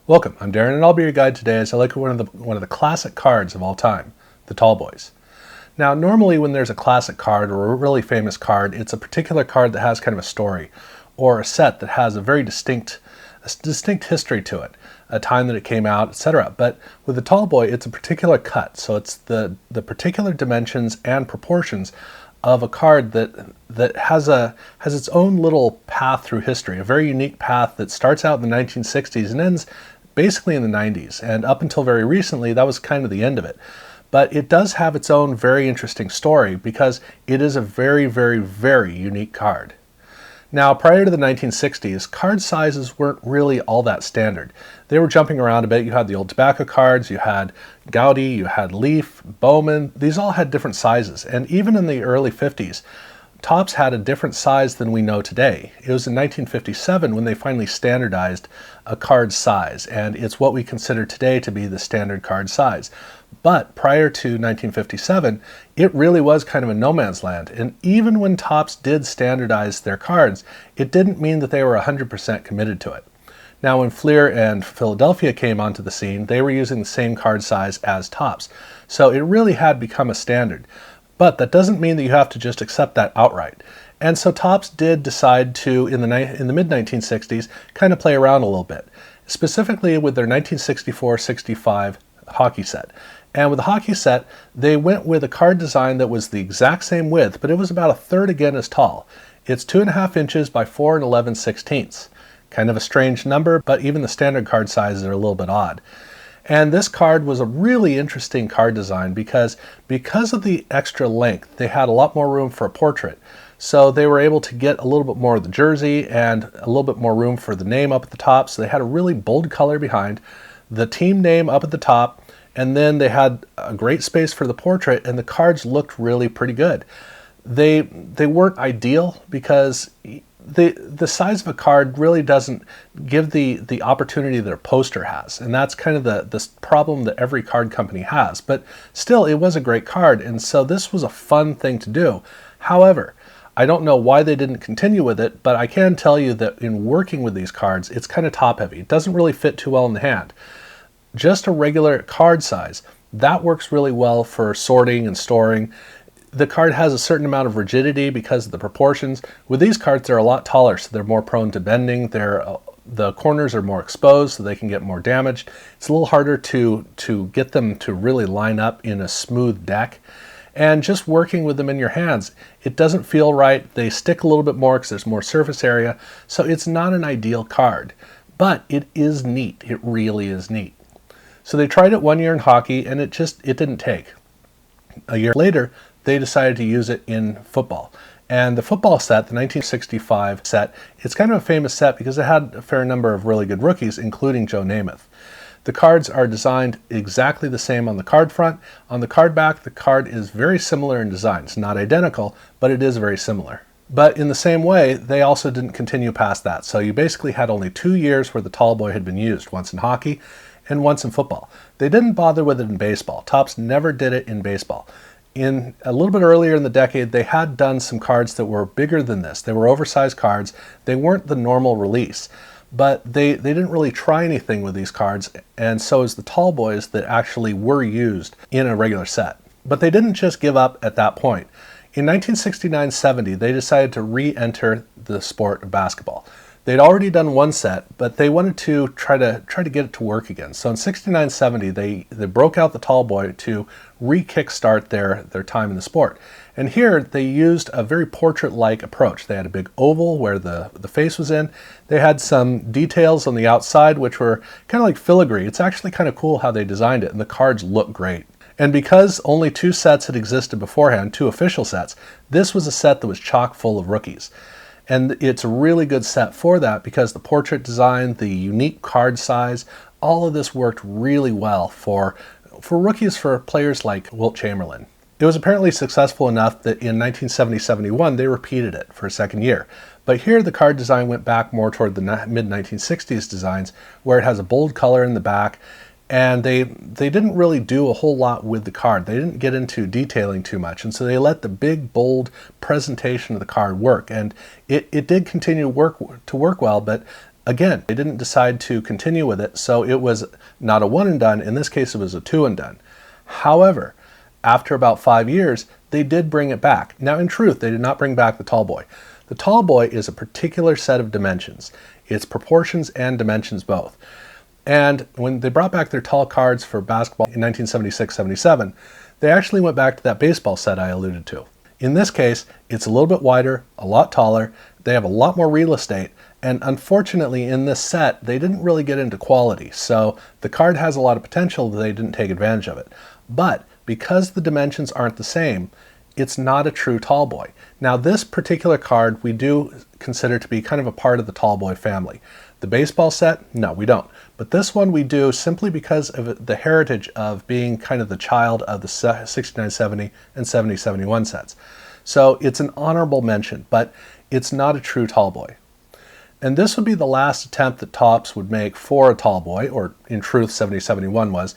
Welcome, I'm Darren and I'll be your guide today as I look at one of the classic cards of all time, the Tallboys. Now normally when there's a classic card or a really famous card, it's a particular card that has kind of a story or a set that has a very distinct history to it, a time that it came out, etc. But with the Tallboy, it's a particular cut, so it's the particular dimensions and proportions of a card that has its own little path through history, a very unique path that starts out in the 1960s and ends basically in the 90s. And up until very recently, that was kind of the end of it. But it does have its own very interesting story because it is a very, very, very unique card. Now, prior to the 1960s, card sizes weren't really all that standard. They were jumping around a bit. You had the old tobacco cards, you had Gaudi, you had Leaf, Bowman. These all had different sizes. And even in the early 50s, Topps had a different size than we know today. It was in 1957 when they finally standardized a card size, and it's what we consider today to be the standard card size. But prior to 1957, it really was kind of a no man's land. And even when Topps did standardize their cards, it didn't mean that they were 100% committed to it. Now, when Fleer and Philadelphia came onto the scene, they were using the same card size as Topps. So it really had become a standard. But that doesn't mean that you have to just accept that outright. And so Topps did decide to, in the mid-1960s, kind of play around a little bit, specifically with their 1964-65 hockey set. And with the hockey set, they went with a card design that was the exact same width, but it was about a third again as tall. It's 2.5 inches by 4 11/16. Kind of a strange number, but even the standard card sizes are a little bit odd. And this card was a really interesting card design because of the extra length, they had a lot more room for a portrait. So they were able to get a little bit more of the jersey and a little bit more room for the name up at the top. So they had a really bold color behind, the team name up at the top, and then they had a great space for the portrait, and the cards looked really pretty good. They weren't ideal because the size of a card really doesn't give the opportunity that a poster has, and that's kind of the problem that every card company has. But still, it was a great card, and so this was a fun thing to do. However, I don't know why they didn't continue with it, but I can tell you that in working with these cards, it's kind of top heavy. It doesn't really fit too well in the hand. Just a regular card size, that works really well for sorting and storing. The card has a certain amount of rigidity because of the proportions. With these cards, they're a lot taller, so they're more prone to bending. The corners are more exposed, so they can get more damaged. It's a little harder to get them to really line up in a smooth deck. And just working with them in your hands, it doesn't feel right. They stick a little bit more because there's more surface area. So it's not an ideal card, but it is neat. It really is neat. So they tried it 1 year in hockey, and it didn't take. A year later, they decided to use it in football. And the football set, the 1965 set, it's kind of a famous set because it had a fair number of really good rookies, including Joe Namath. The cards are designed exactly the same on the card front. On the card back, the card is very similar in design. It's not identical, but it is very similar. But in the same way, they also didn't continue past that. So you basically had only 2 years where the Tallboy had been used, once in hockey and once in football. They didn't bother with it in baseball. Topps never did it in baseball. In a little bit earlier in the decade, they had done some cards that were bigger than this. They were oversized cards. They weren't the normal release, but they didn't really try anything with these cards, and so is the Tallboys that actually were used in a regular set. But they didn't just give up at that point. In 1969-70, they decided to re-enter the sport of basketball. They'd already done one set, but they wanted to try to get it to work again. So in 69-70, they broke out the Tallboy to re-kickstart their time in the sport. And here they used a very portrait-like approach. They had a big oval where the face was in. They had some details on the outside which were kind of like filigree. It's actually kind of cool how they designed it, and the cards look great. And because only 2 sets had existed beforehand, 2 official sets, this was a set that was chock full of rookies. And it's a really good set for that because the portrait design, the unique card size, all of this worked really well for rookies, for players like Wilt Chamberlain. It was apparently successful enough that in 1970-71 they repeated it for a second year. But here the card design went back more toward the mid-1960s designs, where it has a bold color in the back, and they didn't really do a whole lot with the card. They didn't get into detailing too much, and so they let the big, bold presentation of the card work. And it did continue to work well, but Again, they didn't decide to continue with it, so it was not a one and done. In this case, it was a two and done. However, after about 5 years, they did bring it back. Now, in truth, they did not bring back the Tallboy. The Tallboy is a particular set of dimensions. It's proportions and dimensions both. And when they brought back their tall cards for basketball in 1976-77, they actually went back to that baseball set I alluded to. In this case, it's a little bit wider, a lot taller, they have a lot more real estate, and unfortunately in this set, they didn't really get into quality, so the card has a lot of potential, but they didn't take advantage of it. But because the dimensions aren't the same, it's not a true Tallboy. Now this particular card we do consider to be kind of a part of the Tallboy family. The baseball set, no, we don't. But this one we do simply because of the heritage of being kind of the child of the 69-70 and 70-71 sets. So it's an honorable mention, but it's not a true Tallboy. And this would be the last attempt that Topps would make for a Tallboy, or in truth 70-71 was,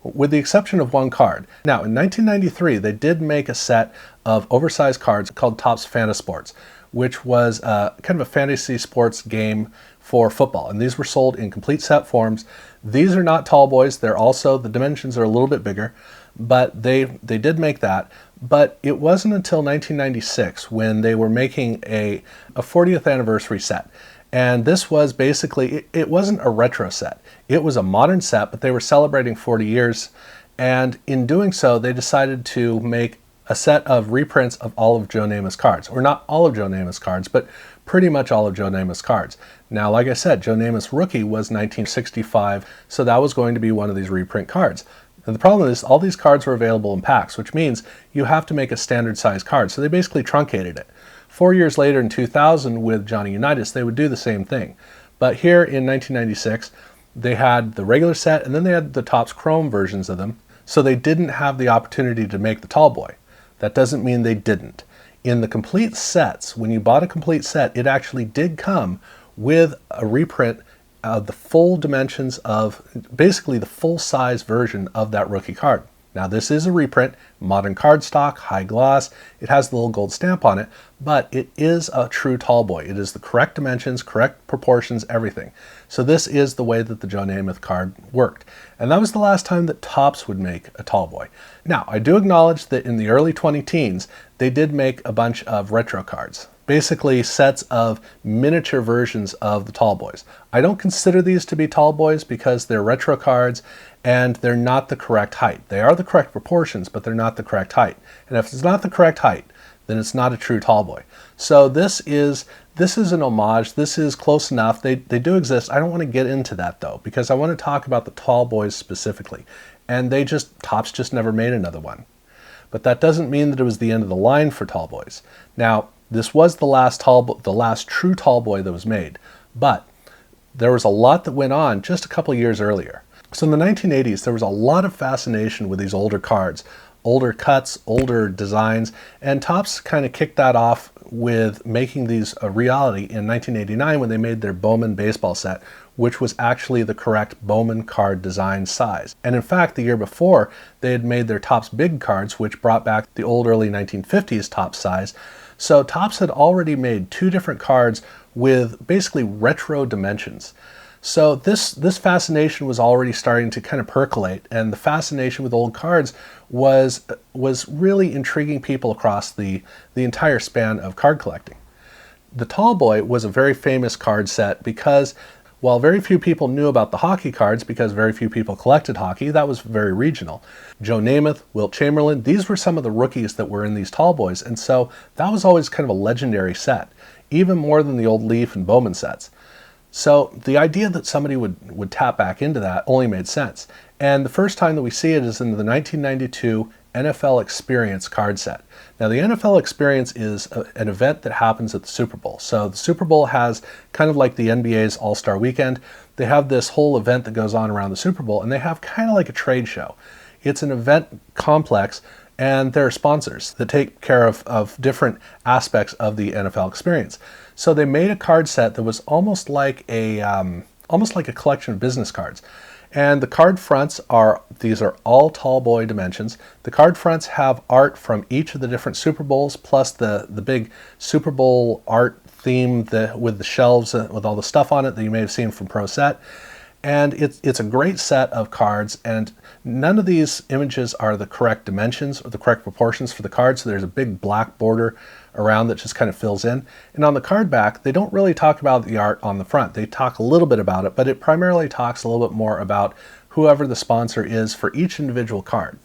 with the exception of one card. Now in 1993 they did make a set of oversized cards called Topps Fantasports, which was kind of a fantasy sports game for football, and these were sold in complete set forms. These are not Tallboys, they're also, the dimensions are a little bit bigger, but they did make that. But it wasn't until 1996 when they were making a 40th anniversary set. And this was basically, it wasn't a retro set. It was a modern set, but they were celebrating 40 years. And in doing so, they decided to make a set of reprints of all of Joe Namath's cards. Or not all of Joe Namath's cards, but pretty much all of Joe Namath's cards. Now, like I said, Joe Namath's rookie was 1965, so that was going to be one of these reprint cards. And the problem is all these cards were available in packs, which means you have to make a standard size card. So they basically truncated it. 4 years later in 2000 with Johnny Unitas, they would do the same thing. But here in 1996, they had the regular set and then they had the Topps Chrome versions of them. So they didn't have the opportunity to make the Tallboy. That doesn't mean they didn't. In the complete sets, when you bought a complete set, it actually did come with a reprint of the full dimensions of, basically the full size version of that rookie card. Now this is a reprint, modern cardstock, high gloss, it has the little gold stamp on it, but it is a true Tallboy. It is the correct dimensions, correct proportions, everything. So this is the way that the Joe Namath card worked. And that was the last time that Topps would make a Tallboy. Now, I do acknowledge that in the early 2010s, they did make a bunch of retro cards. Basically sets of miniature versions of the Tallboys. I don't consider these to be Tallboys because they're retro cards and they're not the correct height. They are the correct proportions, but they're not the correct height. And if it's not the correct height, then it's not a true Tallboy. So this is an homage. This is close enough. They do exist. I don't want to get into that though, because I want to talk about the Tallboys specifically. And Topps just never made another one. But that doesn't mean that it was the end of the line for Tallboys. Now, this was the last true Tallboy that was made, but there was a lot that went on just a couple years earlier. So in the 1980s, there was a lot of fascination with these older cards, older cuts, older designs, and Topps kind of kicked that off with making these a reality in 1989 when they made their Bowman baseball set, which was actually the correct Bowman card design size. And in fact, the year before, they had made their Topps big cards, which brought back the old early 1950s Topps size. So Topps had already made two different cards with basically retro dimensions. So this fascination was already starting to kind of percolate, and the fascination with old cards was really intriguing people across the entire span of card collecting. The Tallboy was a very famous card set because while very few people knew about the hockey cards because very few people collected hockey, that was very regional. Joe Namath, Wilt Chamberlain, these were some of the rookies that were in these Tallboys, and so that was always kind of a legendary set, even more than the old Leaf and Bowman sets. So the idea that somebody would tap back into that only made sense. And the first time that we see it is in the 1992 NFL Experience card set. Now the NFL Experience is an event that happens at the Super Bowl. So the Super Bowl has kind of like the NBA's All-Star Weekend. They have this whole event that goes on around the Super Bowl, and they have kind of like a trade show. It's an event complex, and there are sponsors that take care of different aspects of the NFL Experience. So they made a card set that was almost like a collection of business cards. And the card fronts these are all Tallboy dimensions. The card fronts have art from each of the different Super Bowls, plus the big Super Bowl art theme with the shelves with all the stuff on it that you may have seen from Pro Set. And it's a great set of cards, and none of these images are the correct dimensions or the correct proportions for the card, so there's a big black border around that just kind of fills in. And on the card back, they don't really talk about the art on the front. They talk a little bit about it, but it primarily talks a little bit more about whoever the sponsor is for each individual card.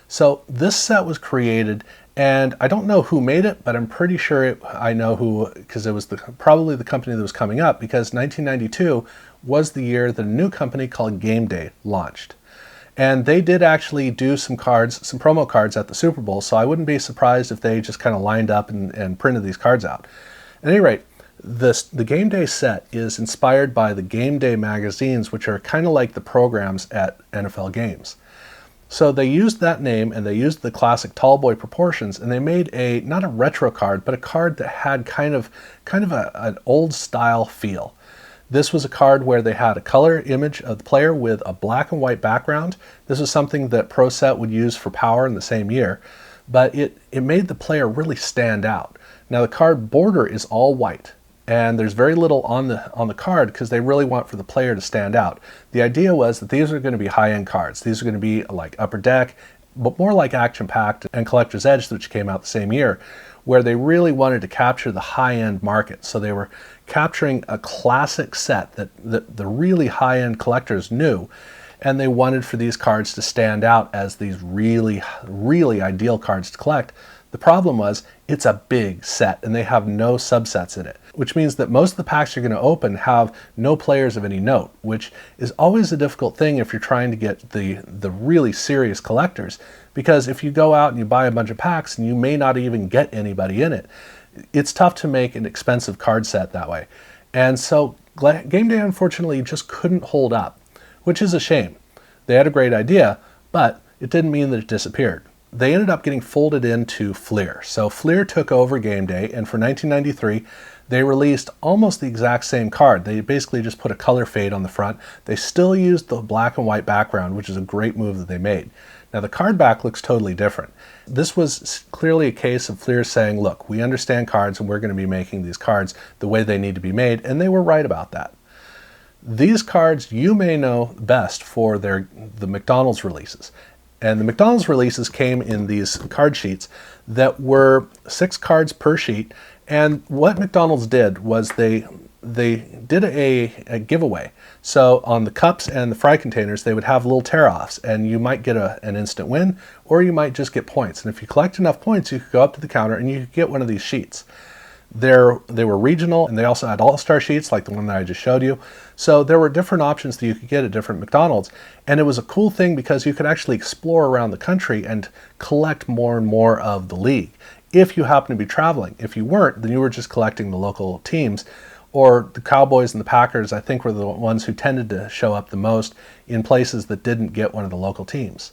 So this set was created, and I don't know who made it, but I'm pretty sure I know who, because it was probably the company that was coming up, because 1992 was the year that a new company called GameDay launched. And they did actually do some cards, some promo cards at the Super Bowl, so I wouldn't be surprised if they just kind of lined up and printed these cards out. At any rate, the GameDay set is inspired by the GameDay magazines, which are kind of like the programs at NFL games. So they used that name, and they used the classic Tallboy proportions, and they made not a retro card, but a card that had kind of an old style feel. This was a card where they had a color image of the player with a black and white background. This was something that Pro Set would use for Power in the same year, but it made the player really stand out. Now the card border is all white, and there's very little on the card because they really want for the player to stand out. The idea was that these are going to be high-end cards. These are going to be like Upper Deck, but more like Action Packed and Collector's Edge, which came out the same year, where they really wanted to capture the high-end market. So they were capturing a classic set that the really high-end collectors knew, and they wanted for these cards to stand out as these really, really ideal cards to collect. The problem was it's a big set, and they have no subsets in it, which means that most of the packs you're going to open have no players of any note, which is always a difficult thing if you're trying to get the really serious collectors, because if you go out and you buy a bunch of packs and you may not even get anybody in it, it's tough to make an expensive card set that way. And so GameDay unfortunately just couldn't hold up, which is a shame. They had a great idea, but it didn't mean that it disappeared. They ended up getting folded into Fleer. So Fleer took over GameDay, and for 1993, they released almost the exact same card. They basically just put a color fade on the front. They still used the black and white background, which is a great move that they made. Now the card back looks totally different. This was clearly a case of Fleer saying, look, we understand cards and we're going to be making these cards the way they need to be made, and they were right about that. These cards you may know best for the McDonald's releases. And the McDonald's releases came in these card sheets that were 6 cards per sheet. And what McDonald's did was they did a giveaway. So on the cups and the fry containers, they would have little tear-offs, and you might get an instant win, or you might just get points. And if you collect enough points, you could go up to the counter and you could get one of these sheets. They were regional, and they also had all-star sheets like the one that I just showed you. So there were different options that you could get at different McDonald's, and it was a cool thing because you could actually explore around the country and collect more and more of the league if you happen to be traveling. If you weren't, then you were just collecting the local teams, or the Cowboys and the Packers, I think, were the ones who tended to show up the most in places that didn't get one of the local teams.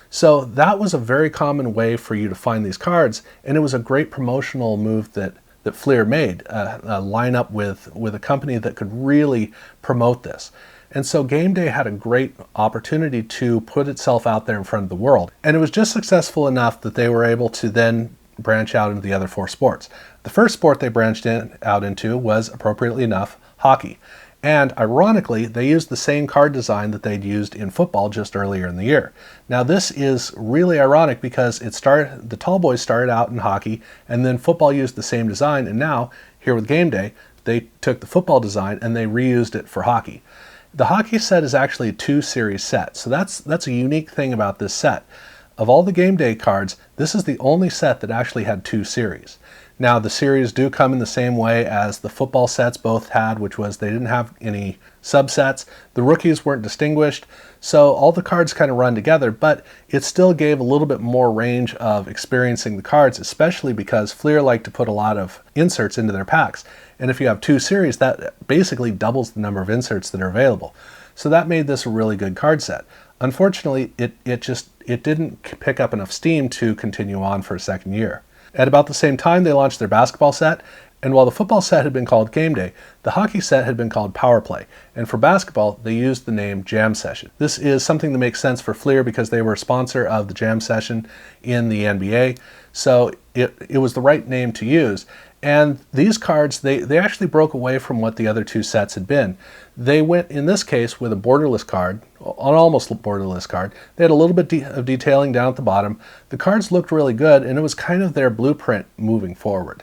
So that was a very common way for you to find these cards, and it was a great promotional move that Fleer made, a lineup with a company that could really promote this. And so GameDay had a great opportunity to put itself out there in front of the world. And it was just successful enough that they were able to then branch out into the other 4 sports. The first sport they branched out into was, appropriately enough, hockey. And ironically, they used the same card design that they'd used in football just earlier in the year. Now this is really ironic because the Tallboys started out in hockey, and then football used the same design, and now, here with GameDay, they took the football design and they reused it for hockey. The hockey set is actually a 2-series set, so that's a unique thing about this set. Of all the GameDay cards, this is the only set that actually had 2 series. Now, the series do come in the same way as the football sets both had, which was they didn't have any subsets. The rookies weren't distinguished, so all the cards kind of run together, but it still gave a little bit more range of experiencing the cards, especially because Fleer liked to put a lot of inserts into their packs. And if you have 2 series, that basically doubles the number of inserts that are available. So that made this a really good card set. Unfortunately, it didn't pick up enough steam to continue on for a second year. At about the same time, they launched their basketball set, And while the football set had been called GameDay, the hockey set had been called Power Play. And for basketball, they used the name Jam Session. This is something that makes sense for Fleer because they were a sponsor of the Jam Session in the NBA. So it was the right name to use. And these cards, they actually broke away from what the other two sets had been. They went, in this case, with a borderless card, an almost borderless card. They had a little bit of detailing down at the bottom. The cards looked really good, and it was kind of their blueprint moving forward.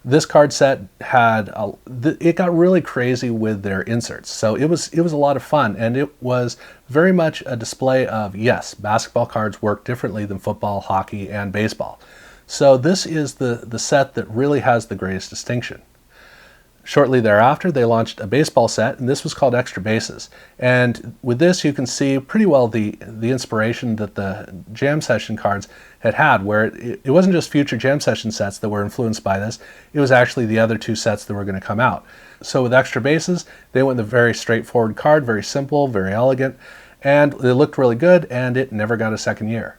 This card set it got really crazy with their inserts. So it was a lot of fun, and it was very much a display of, yes, basketball cards work differently than football, hockey, and baseball. So this is the set that really has the greatest distinction. Shortly thereafter, they launched a baseball set, and this was called Extra Bases. And with this, you can see pretty well the inspiration that the Jam Session cards had, where it wasn't just future Jam Session sets that were influenced by this, it was actually the other two sets that were going to come out. So with Extra Bases, they went with a very straightforward card, very simple, very elegant, and it looked really good, and it never got a second year.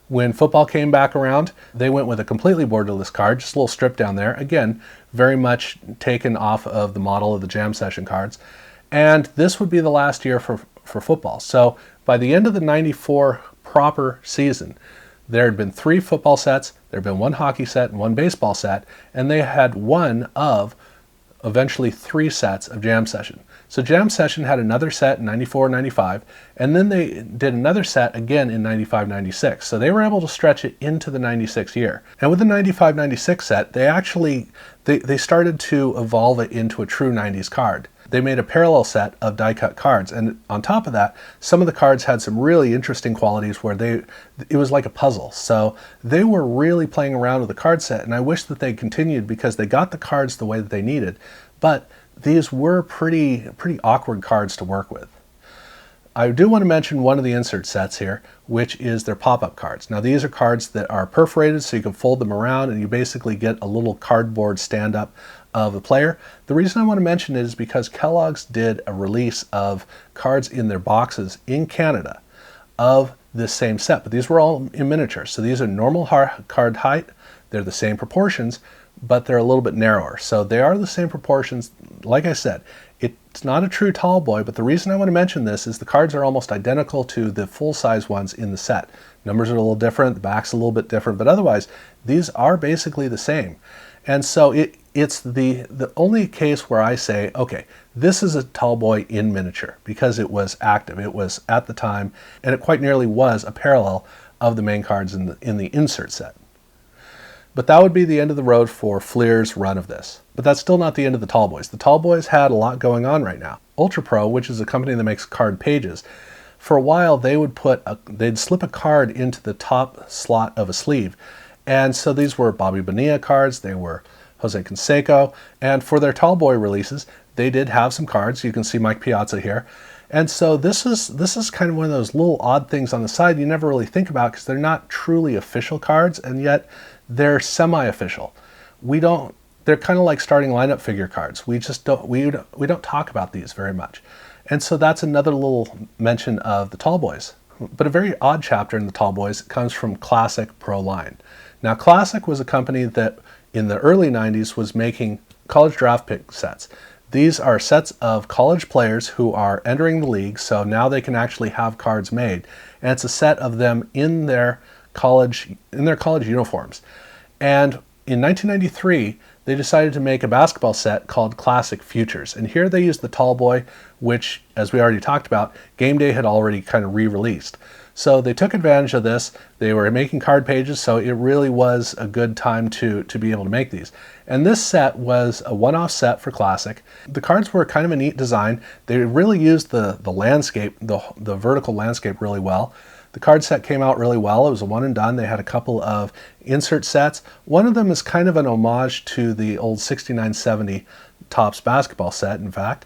When football came back around, they went with a completely borderless card, just a little strip down there. Again, very much taken off of the model of the Jam Session cards. And this would be the last year for football. So by the end of the 94 proper season, there had been 3 football sets, there had been 1 hockey set and 1 baseball set, and they had one of eventually 3 sets of Jam Session. So Jam Session had another set in 94-95, and then they did another set again in 95-96. So they were able to stretch it into the 96 year. And with the 95-96 set, they started to evolve it into a true 90s card. They made a parallel set of die-cut cards, and on top of that, some of the cards had some really interesting qualities where it was like a puzzle. So they were really playing around with the card set, and I wish that they continued because they got the cards the way that they needed, but these were pretty awkward cards to work with. I do want to mention one of the insert sets here, which is their pop-up cards. Now these are cards that are perforated so you can fold them around and you basically get a little cardboard stand-up of the player. The reason I want to mention it is because Kellogg's did a release of cards in their boxes in Canada of this same set, but these were all in miniature. So these are normal card height, they're the same proportions, but they're a little bit narrower. So they are the same proportions. Like I said, it's not a true Tallboy, but the reason I want to mention this is the cards are almost identical to the full-size ones in the set. Numbers are a little different, the back's a little bit different, but otherwise, these are basically the same. And so it's the only case where I say, okay, this is a Tallboy in miniature, because it was active, it was at the time, and it quite nearly was a parallel of the main cards in the insert set. But that would be the end of the road for Fleer's run of this. But that's still not the end of the Tallboys. The Tallboys had a lot going on right now. Ultra Pro, which is a company that makes card pages, for a while they'd slip a card into the top slot of a sleeve. And so these were Bobby Bonilla cards, they were Jose Canseco, and for their Tallboy releases, they did have some cards. You can see Mike Piazza here. And so this is kind of one of those little odd things on the side you never really think about because they're not truly official cards, and yet they're semi-official. They're kind of like starting lineup figure cards. We don't talk about these very much. And so that's another little mention of the Tallboys. But a very odd chapter in the Tallboys comes from Classic Proline. Now Classic was a company that in the early 90s was making college draft pick sets. These are sets of college players who are entering the league, so now they can actually have cards made. And it's a set of them in their college uniforms. And in 1993, they decided to make a basketball set called Classic Futures. And here they used the Tallboy, which, as we already talked about, GameDay had already kind of re-released. So they took advantage of this. They were making card pages, so it really was a good time to be able to make these. And this set was a one-off set for Classic. The cards were kind of a neat design. They really used the landscape, the vertical landscape really well. The card set came out really well. It was a one and done. They had a couple of insert sets. One of them is kind of an homage to the old 69-70 Topps basketball set, in fact.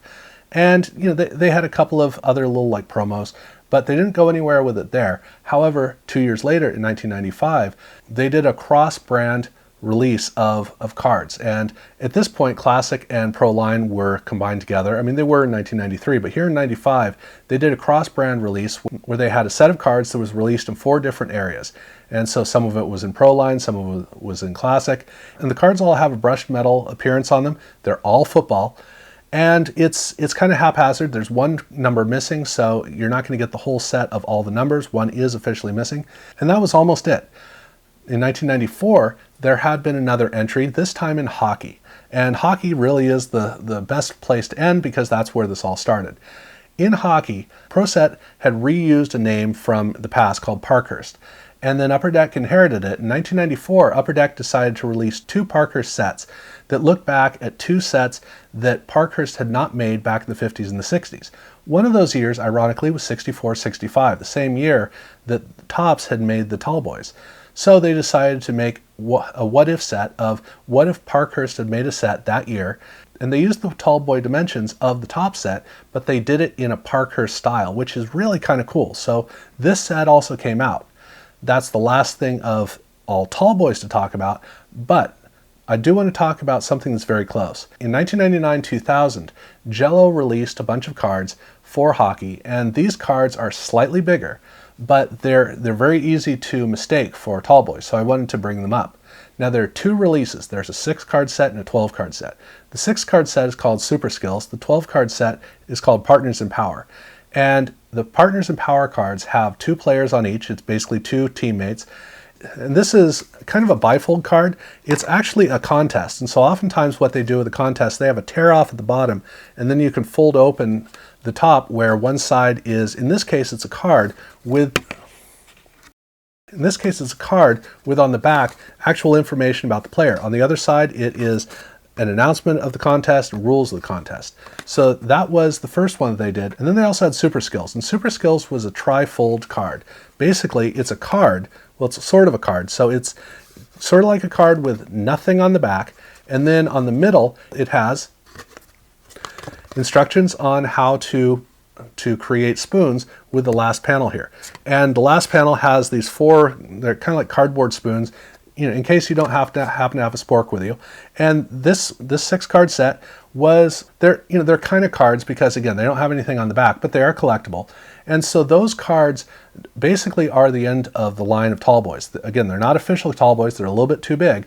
And they had a couple of other little like promos, but they didn't go anywhere with it there. However, 2 years later in 1995, they did a cross-brand release of cards. And at this point, Classic and Proline were combined together. I mean, they were in 1993, but here in 95, they did a cross-brand release where they had a set of cards that was released in 4 different areas. And so some of it was in Proline, some of it was in Classic. And the cards all have a brushed metal appearance on them. They're all football. And it's kind of haphazard. There's one number missing, so you're not going to get the whole set of all the numbers. One is officially missing. And that was almost it. In 1994, there had been another entry, this time in hockey. And hockey really is the best place to end because that's where this all started. In hockey, Pro Set had reused a name from the past called Parkhurst. And then Upper Deck inherited it. In 1994, Upper Deck decided to release 2 Parkhurst sets that look back at 2 sets that Parkhurst had not made back in the 50s and the 60s. One of those years, ironically, was 64-65, the same year that Topps had made the Tallboys. So they decided to make a what-if set of what if Parkhurst had made a set that year, and they used the Tallboy dimensions of the top set, but they did it in a Parkhurst style, which is really kind of cool. So this set also came out. That's the last thing of all Tallboys to talk about, but I do want to talk about something that's very close. In 1999-2000, Jello released a bunch of cards for hockey, and these cards are slightly bigger, but they're very easy to mistake for Tallboys, so I wanted to bring them up. Now there are 2 releases. There's a 6-card set and a 12-card set. The 6-card set is called Super Skills. The 12-card set is called Partners in Power. And the Partners in Power cards have 2 players on each. It's basically 2 teammates. And this is kind of a bifold card. It's actually a contest. And so oftentimes what they do with the contest, they have a tear off at the bottom, and then you can fold open the top where one side is, in this case, it's a card with on the back actual information about the player. On the other side, it is an announcement of the contest, rules of the contest. So that was the first one that they did. And then they also had Super Skills. And Super Skills was a tri-fold card. Basically, it's a card. Well, it's sort of a card. So it's sort of like a card with nothing on the back. And then on the middle, it has instructions on how to create spoons with the last panel here. And the last panel has these 4, they're kind of like cardboard spoons, you know, in case you don't happen to have a spork with you. And this 6-card set was, they're kind of cards because, again, they don't have anything on the back, but they are collectible. And so those cards basically are the end of the line of Tallboys. Again, they're not official Tallboys, they're a little bit too big,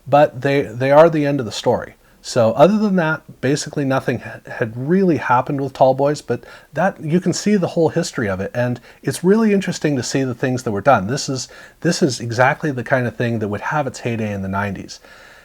but they are the end of the story. So other than that, basically nothing had really happened with Tallboys, but that you can see the whole history of it, and it's really interesting to see the things that were done. This is exactly the kind of thing that would have its heyday in the 90s.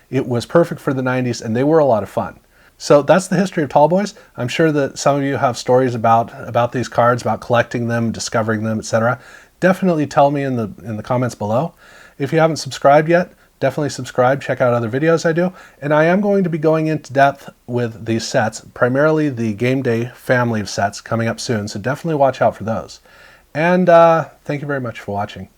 It was perfect for the 90s, and they were a lot of fun. So that's the history of Tallboys. I'm sure that some of you have stories about these cards, about collecting them, discovering them, etc. Definitely tell me in the comments below. If you haven't subscribed yet, definitely subscribe, check out other videos I do. And I am going to be going into depth with these sets, primarily the GameDay family of sets coming up soon, so definitely watch out for those. And thank you very much for watching.